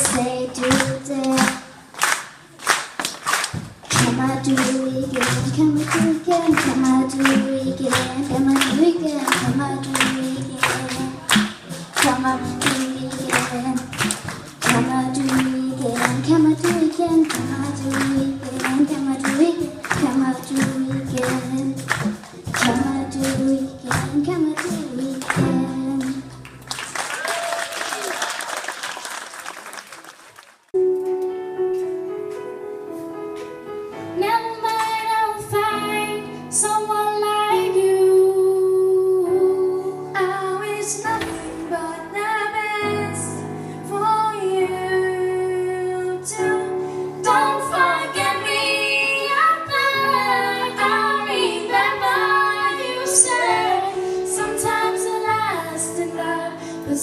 say do that. Come on, do it again, come on, do it again, come on, do it again, come on, do it again, come on, do it again, come on, do it again, come on, do it again, come on, do it again, come on, do it again, come on, do it again, come on, do it again, come on, do it again, come on, do it again.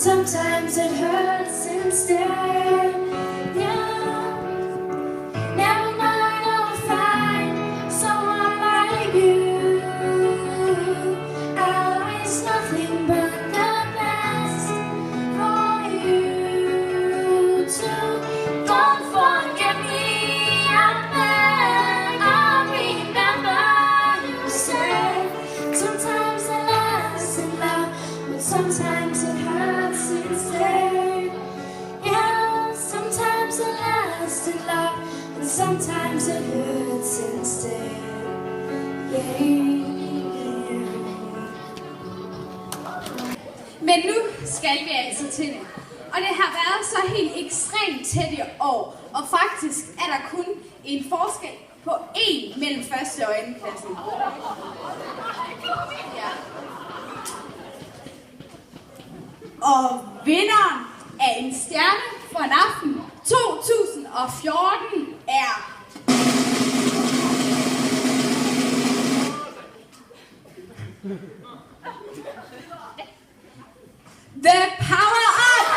Sometimes it hurts instead. Yeah. Never mind, I'll find someone like you. Always nothing but the best for you too. Don't forget me, I beg. I remember you said sometimes it lasts in love, but sometimes it hurts instead. Yeah, sometimes it lasts in love, and sometimes it hurts instead. Yeah. Men nu skal vi altså til det. Og det har været så helt ekstremt tæt i år. Og faktisk er der kun en forskel på 1 mellem første og anden klassen. Ja. Og vinderen af en stjerne for en aften 2014 er... The Power Up!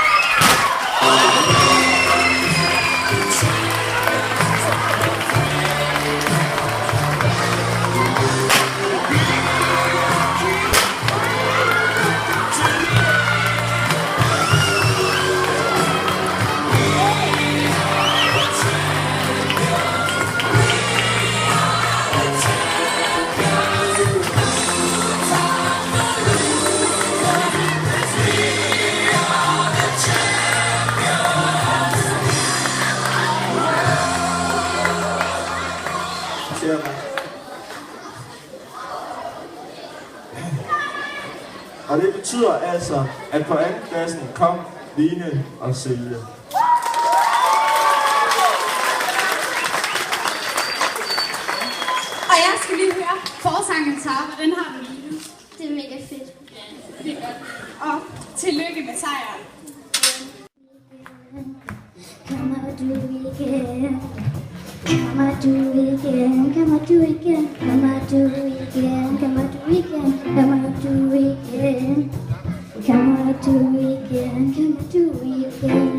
Og det betyder altså, at på andenpladsen kom Line og Silje. Og jeg skal lige høre forsangen Tara, hvordan har du lige nu? Det er mega fedt. Det er godt. Og tillykke med sejren. Come on, do it again. Come on, do it again. Come on, do it again. Come on, do it again. Come on, do it again. Come on, do it again. Come on, do it again. Come on, do it again.